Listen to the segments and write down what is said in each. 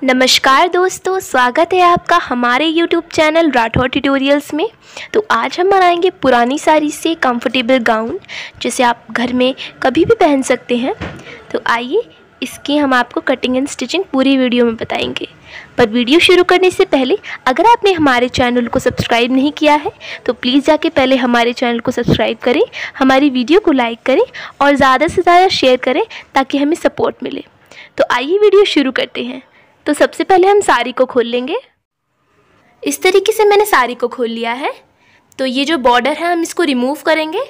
नमस्कार दोस्तों, स्वागत है आपका हमारे YouTube चैनल राठौर ट्यूटोरियल्स में। तो आज हम बनाएंगे पुरानी साड़ी से कंफर्टेबल गाउन, जिसे आप घर में कभी भी पहन सकते हैं। तो आइए इसकी हम आपको कटिंग एंड स्टिचिंग पूरी वीडियो में बताएंगे। पर वीडियो शुरू करने से पहले अगर आपने हमारे चैनल को सब्सक्राइब नहीं किया है तो प्लीज़ जाके पहले हमारे चैनल को सब्सक्राइब करें, हमारी वीडियो को लाइक करें और ज़्यादा से ज़्यादा शेयर करें ताकि हमें सपोर्ट मिले। तो आइए वीडियो शुरू करते हैं। तो सबसे पहले हम साड़ी को खोल लेंगे। इस तरीके से मैंने साड़ी को खोल लिया है। तो ये जो बॉर्डर है हम इसको रिमूव करेंगे।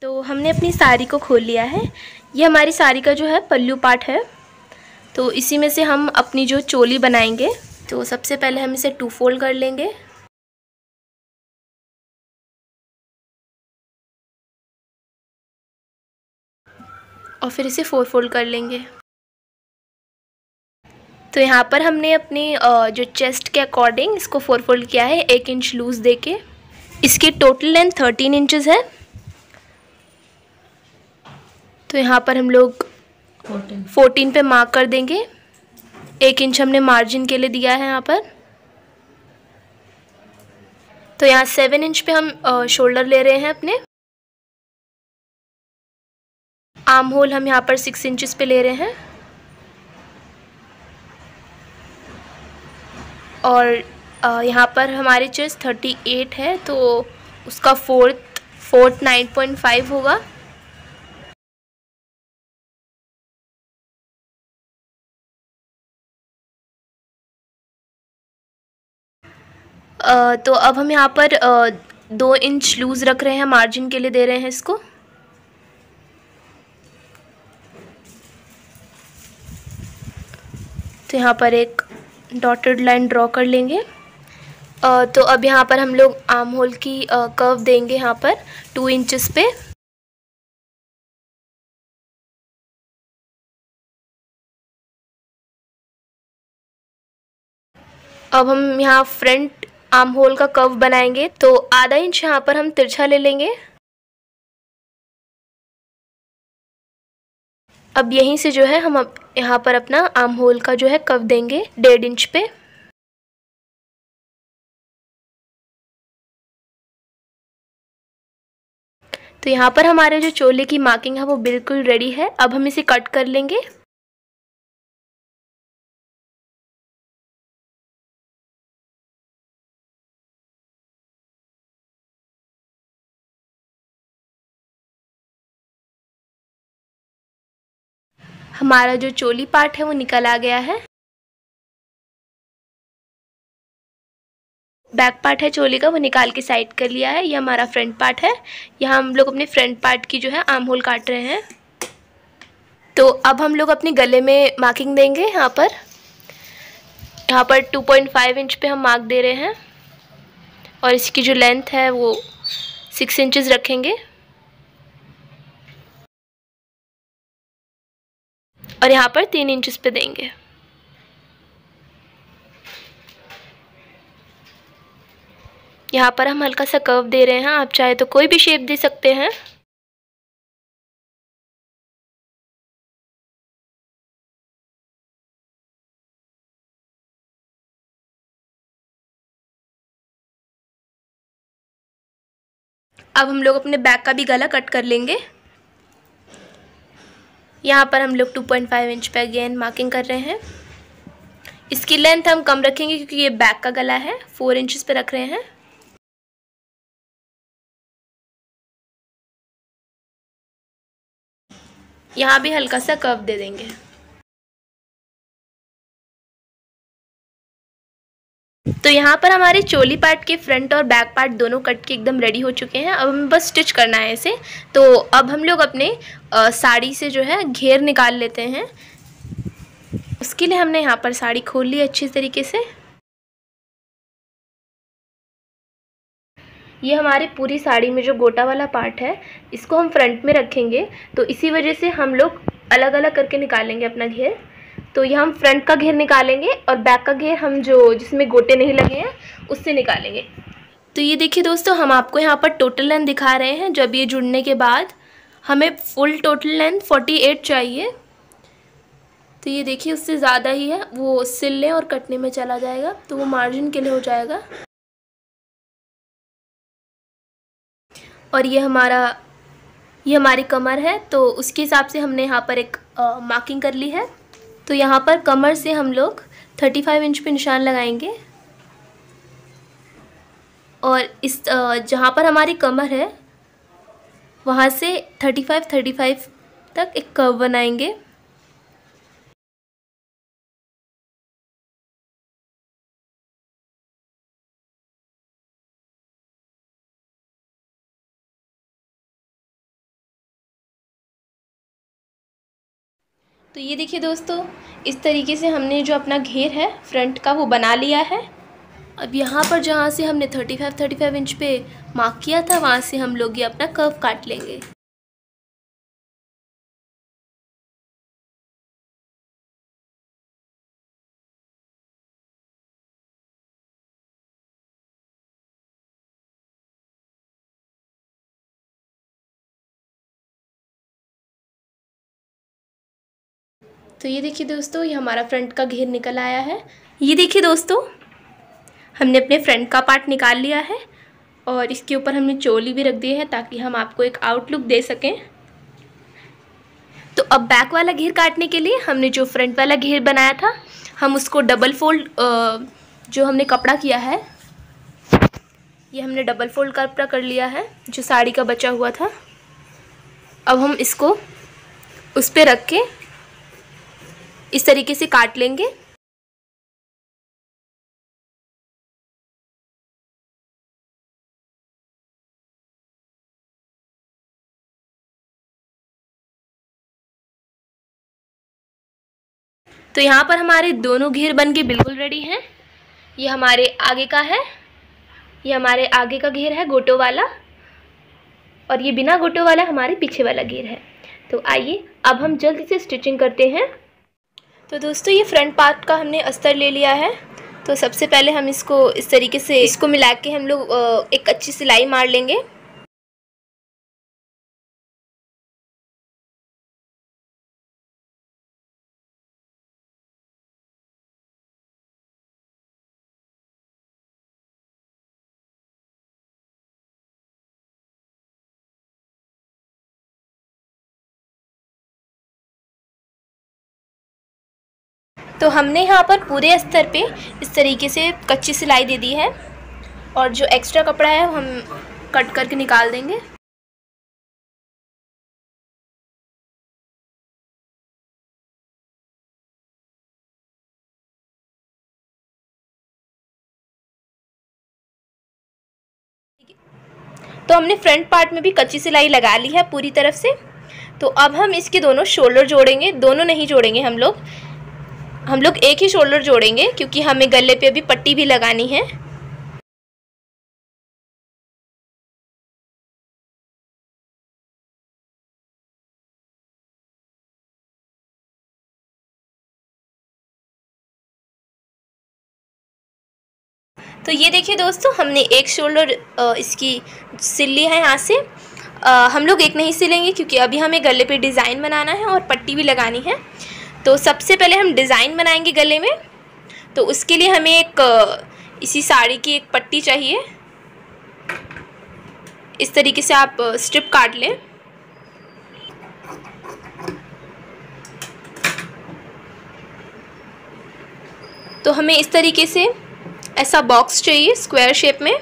तो हमने अपनी साड़ी को खोल लिया है। ये हमारी साड़ी का जो है पल्लू पार्ट है। तो इसी में से हम अपनी जो चोली बनाएंगे। तो सबसे पहले हम इसे 2 फोल्ड कर लेंगे। और फिर इसे 4 फोल्ड कर लेंगे। तो यहाँ पर हमने अपनी जो चेस्ट के अकॉर्डिंग इसको 4 फोल्ड किया है, 1 इंच लूज देके। इसकी टोटल लेंथ 13 इंचेस है। तो यहाँ पर हम लोग 14 पे मार्क कर देंगे। 1 इंच हमने मार्जिन के लिए दिया है यहाँ पर। तो यहाँ 7 इंच पे हम शोल्डर ले रहे हैं अपने। आर्म होल हम यहाँ पर 6 इंचेस पे ले रहे हैं। और यहाँ पर हमारी चेस्ट 38 है, तो उसका फोर्थ 9.5 होगा। तो अब हम यहाँ पर 2 इंच लूज़ रख रहे हैं, मार्जिन के लिए दे रहे हैं इसको। तो यहाँ पर एक डॉटेड लाइन ड्रॉ कर लेंगे। तो अब यहाँ पर हम लोग आर्म होल की कर्व देंगे यहाँ पर 2 इंचेस पे। अब हम यहाँ फ्रंट आर्म होल का कर्व बनाएंगे। तो आधा इंच यहाँ पर हम तिरछा ले लेंगे। अब यहीं से जो है हम अब यहाँ पर अपना आर्म होल का जो है कर्व देंगे 1.5 इंच पे। तो यहाँ पर हमारे जो चोले की मार्किंग है वो बिल्कुल रेडी है। अब हम इसे कट कर लेंगे। हमारा जो चोली पार्ट है वो निकल आ गया है। बैक पार्ट है चोली का, वो निकाल के साइड कर लिया है। ये हमारा फ्रंट पार्ट है। यहाँ हम लोग अपने फ्रंट पार्ट की जो है आर्म होल काट रहे हैं। तो अब हम लोग अपने गले में मार्किंग देंगे। यहाँ पर 2.5 इंच पे हम मार्क दे रहे हैं। और इसकी जो लेंथ है वो 6 इंचेस रखेंगे। और यहाँ पर 3 इंचेस पे देंगे। यहाँ पर हम हल्का सा कर्व दे रहे हैं। आप चाहे तो कोई भी शेप दे सकते हैं। अब हम लोग अपने बैक का भी गला कट कर लेंगे। यहाँ पर हम लोग 2.5 इंच पे अगेन मार्किंग कर रहे हैं। इसकी लेंथ हम कम रखेंगे क्योंकि ये बैक का गला है। 4 इंचेस पे रख रहे हैं। यहाँ भी हल्का सा कर्व दे देंगे। तो यहाँ पर हमारे चोली पार्ट के फ्रंट और बैक पार्ट दोनों कट के एकदम रेडी हो चुके हैं। अब हमें बस स्टिच करना है इसे। तो अब हम लोग अपने साड़ी से जो है घेर निकाल लेते हैं। उसके लिए हमने यहाँ पर साड़ी खोल ली अच्छी तरीके से। ये हमारी पूरी साड़ी में जो गोटा वाला पार्ट है इसको हम फ्रंट में रखेंगे। तो इसी वजह से हम लोग अलग अलग करके निकालेंगे अपना घेर। तो ये हम फ्रंट का घेर निकालेंगे और बैक का घेर हम जो जिसमें गोटे नहीं लगे हैं उससे निकालेंगे। तो ये देखिए दोस्तों, हम आपको यहाँ पर टोटल लेंथ दिखा रहे हैं। जब ये जुड़ने के बाद हमें फुल टोटल लेंथ 48 चाहिए। तो ये देखिए उससे ज़्यादा ही है, वो सिलने और कटने में चला जाएगा, तो वो मार्जिन के लिए हो जाएगा। और ये हमारी कमर है, तो उसके हिसाब से हमने यहाँ पर एक मार्किंग कर ली है। तो यहाँ पर कमर से हम लोग 35 इंच पे निशान लगाएंगे और इस जहाँ पर हमारी कमर है वहाँ से 35 तक एक कर्व बनाएंगे। तो ये देखिए दोस्तों, इस तरीके से हमने जो अपना घेर है फ्रंट का वो बना लिया है। अब यहाँ पर जहाँ से हमने 35 इंच पे मार्क किया था वहाँ से हम लोग ये अपना कर्व काट लेंगे। तो ये देखिए दोस्तों, ये हमारा फ्रंट का घेर निकल आया है। ये देखिए दोस्तों, हमने अपने फ्रंट का पार्ट निकाल लिया है और इसके ऊपर हमने चोली भी रख दी है ताकि हम आपको एक आउटलुक दे सकें। तो अब बैक वाला घेर काटने के लिए हमने जो फ्रंट वाला घेर बनाया था, हम उसको डबल फोल्ड, जो हमने कपड़ा किया है ये हमने डबल फोल्ड कपड़ा कर लिया है जो साड़ी का बचा हुआ था। अब हम इसको उस पर रख के इस तरीके से काट लेंगे। तो यहाँ पर हमारे दोनों घेर बन के बिल्कुल रेडी हैं। ये हमारे आगे का है, ये हमारे आगे का घेर है गोटो वाला, और ये बिना गोटो वाला हमारे पीछे वाला घेर है। तो आइए अब हम जल्दी से स्टिचिंग करते हैं। तो दोस्तों, ये फ्रंट पार्ट का हमने अस्तर ले लिया है। तो सबसे पहले हम इसको इस तरीके से इसको मिला के हम लोग एक अच्छी सिलाई मार लेंगे। तो हमने यहाँ पर पूरे अस्तर पे इस तरीके से कच्ची सिलाई दे दी है और जो एक्स्ट्रा कपड़ा है हम कट करके निकाल देंगे। तो हमने फ्रंट पार्ट में भी कच्ची सिलाई लगा ली है पूरी तरफ से। तो अब हम इसके दोनों शोल्डर जोड़ेंगे, दोनों नहीं जोड़ेंगे हम लोग एक ही शोल्डर जोड़ेंगे क्योंकि हमें गले पे अभी पट्टी भी लगानी है। तो ये देखिए दोस्तों, हमने एक शोल्डर इसकी सिल ली है यहाँ से। हम लोग एक नहीं सिलेंगे क्योंकि अभी हमें गले पे डिज़ाइन बनाना है और पट्टी भी लगानी है। तो सबसे पहले हम डिज़ाइन बनाएंगे गले में। तो उसके लिए हमें इसी साड़ी की एक पट्टी चाहिए। इस तरीके से आप स्ट्रिप काट लें। तो हमें इस तरीके से ऐसा बॉक्स चाहिए स्क्वायर शेप में।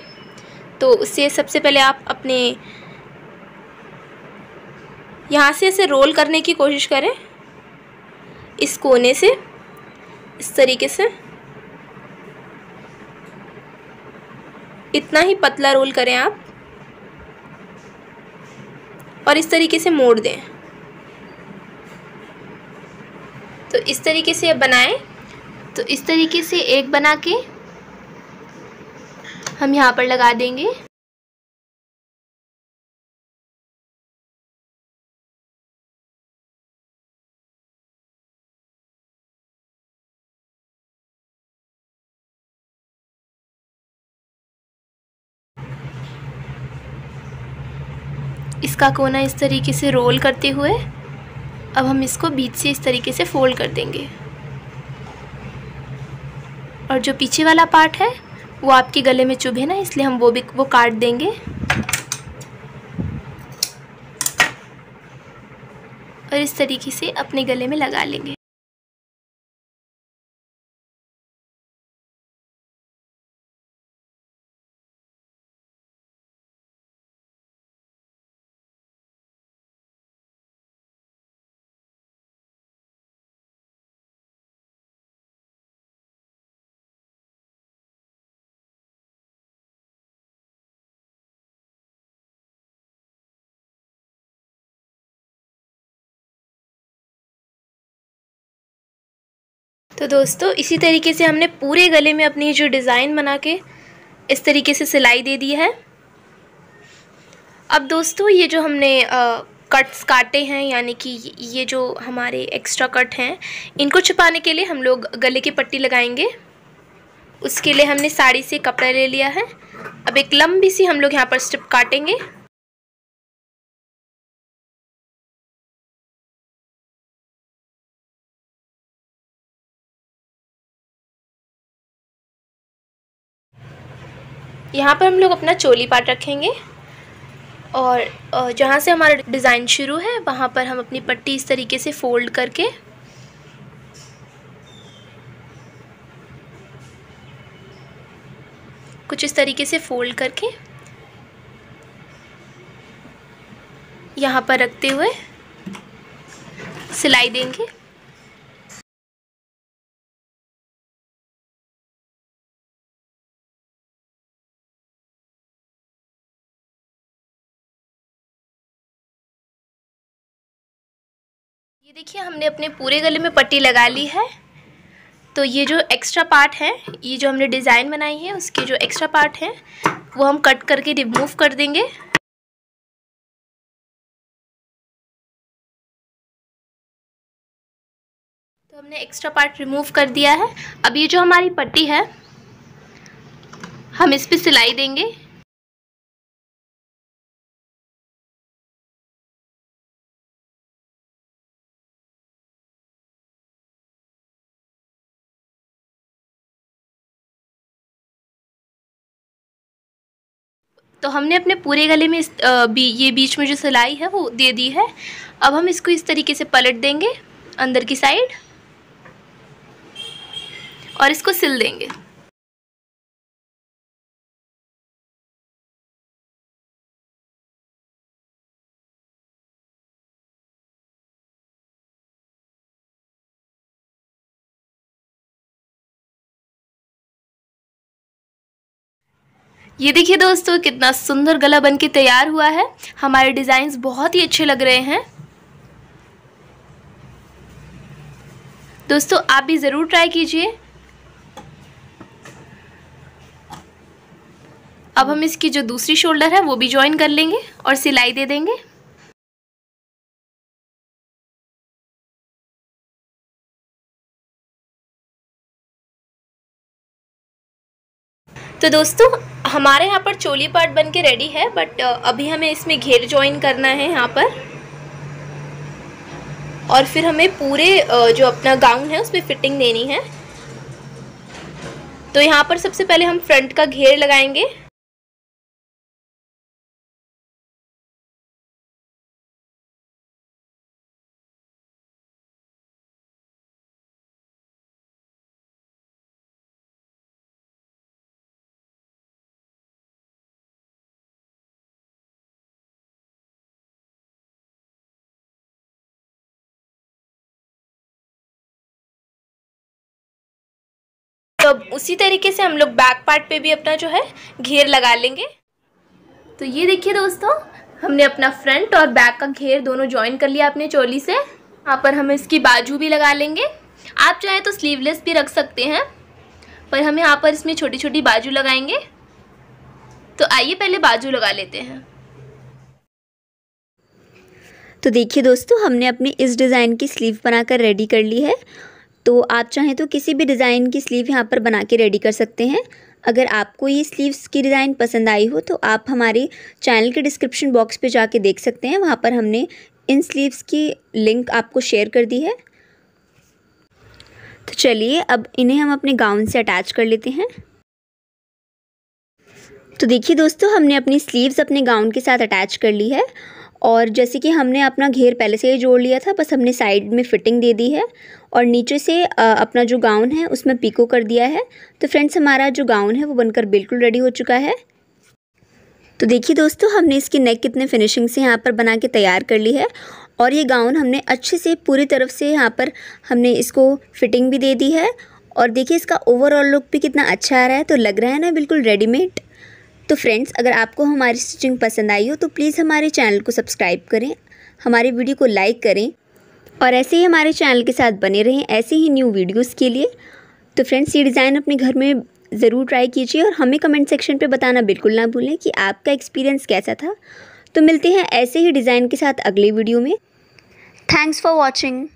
तो उससे सबसे पहले आप अपने यहाँ से ऐसे रोल करने की कोशिश करें, इस कोने से इस तरीके से। इतना ही पतला रोल करें आप और इस तरीके से मोड़ दें। तो इस तरीके से बनाएं। तो इस तरीके से एक बना के हम यहाँ पर लगा देंगे। इसका कोना इस तरीके से रोल करते हुए अब हम इसको बीच से इस तरीके से फोल्ड कर देंगे, और जो पीछे वाला पार्ट है वो आपके गले में चुभे ना, इसलिए हम वो काट देंगे और इस तरीके से अपने गले में लगा लेंगे। तो दोस्तों इसी तरीके से हमने पूरे गले में अपनी जो डिज़ाइन बना के इस तरीके से सिलाई दे दी है। अब दोस्तों ये जो हमने कट्स काटे हैं, यानी कि ये जो हमारे एक्स्ट्रा कट हैं, इनको छुपाने के लिए हम लोग गले की पट्टी लगाएंगे। उसके लिए हमने साड़ी से कपड़ा ले लिया है। अब एक लंबी सी हम लोग यहाँ पर स्ट्रिप काटेंगे। यहाँ पर हम लोग अपना चोली पार्ट रखेंगे और जहाँ से हमारा डिज़ाइन शुरू है वहाँ पर हम अपनी पट्टी इस तरीके से फोल्ड करके कुछ इस तरीके से फोल्ड करके यहाँ पर रखते हुए सिलाई देंगे। ये देखिए हमने अपने पूरे गले में पट्टी लगा ली है। तो ये जो एक्स्ट्रा पार्ट है, ये जो हमने डिज़ाइन बनाई है उसके जो एक्स्ट्रा पार्ट है वो हम कट करके रिमूव कर देंगे। तो हमने एक्स्ट्रा पार्ट रिमूव कर दिया है। अब ये जो हमारी पट्टी है हम इस पे सिलाई देंगे। तो हमने अपने पूरे गले में ये बीच में जो सिलाई है वो दे दी है। अब हम इसको इस तरीके से पलट देंगे अंदर की साइड और इसको सिल देंगे। ये देखिए दोस्तों कितना सुंदर गला बनके तैयार हुआ है। हमारे डिज़ाइंस बहुत ही अच्छे लग रहे हैं। दोस्तों आप भी ज़रूर ट्राई कीजिए। अब हम इसकी जो दूसरी शोल्डर है वो भी ज्वाइन कर लेंगे और सिलाई दे देंगे। तो दोस्तों हमारे यहाँ पर चोली पार्ट बन के रेडी है, बट अभी हमें इसमें घेर ज्वाइन करना है यहाँ पर, और फिर हमें पूरे जो अपना गाउन है उसमें फिटिंग देनी है। तो यहाँ पर सबसे पहले हम फ्रंट का घेर लगाएंगे। तो अब उसी तरीके से हम लोग बैक पार्ट पे भी अपना जो है घेर लगा लेंगे। तो ये देखिए दोस्तों हमने अपना फ्रंट और बैक का घेर दोनों ज्वाइन कर लिया अपने चोली से। यहाँ पर हम इसकी बाजू भी लगा लेंगे। आप चाहे तो स्लीवलेस भी रख सकते हैं, पर हम यहाँ पर इसमें छोटी छोटी बाजू लगाएंगे। तो आइए पहले बाजू लगा लेते हैं। तो देखिए दोस्तों हमने अपनी इस डिज़ाइन की स्लीव बनाकर रेडी कर ली है। तो आप चाहें तो किसी भी डिज़ाइन की स्लीव यहाँ पर बना के रेडी कर सकते हैं। अगर आपको ये स्लीव्स की डिज़ाइन पसंद आई हो तो आप हमारे चैनल के डिस्क्रिप्शन बॉक्स पे जाके देख सकते हैं, वहाँ पर हमने इन स्लीव्स की लिंक आपको शेयर कर दी है। तो चलिए अब इन्हें हम अपने गाउन से अटैच कर लेते हैं। तो देखिए दोस्तों, हमने अपनी स्लीव्स अपने गाउन के साथ अटैच कर ली है और जैसे कि हमने अपना घेर पहले से ही जोड़ लिया था, बस हमने साइड में फिटिंग दे दी है और नीचे से अपना जो गाउन है उसमें पिको कर दिया है। तो फ्रेंड्स, हमारा जो गाउन है वो बनकर बिल्कुल रेडी हो चुका है। तो देखिए दोस्तों, हमने इसकी नेक कितने फिनिशिंग से यहाँ पर बना के तैयार कर ली है और ये गाउन हमने अच्छे से पूरी तरफ से यहाँ पर हमने इसको फिटिंग भी दे दी है और देखिए इसका ओवरऑल लुक भी कितना अच्छा आ रहा है। तो लग रहा है ना बिल्कुल रेडीमेड। तो फ्रेंड्स, अगर आपको हमारी स्टिचिंग पसंद आई हो तो प्लीज़ हमारे चैनल को सब्सक्राइब करें, हमारी वीडियो को लाइक करें और ऐसे ही हमारे चैनल के साथ बने रहें ऐसे ही न्यू वीडियोस के लिए। तो फ्रेंड्स, ये डिज़ाइन अपने घर में ज़रूर ट्राई कीजिए और हमें कमेंट सेक्शन पे बताना बिल्कुल ना भूलें कि आपका एक्सपीरियंस कैसा था। तो मिलते हैं ऐसे ही डिज़ाइन के साथ अगले वीडियो में। Thanks for watching.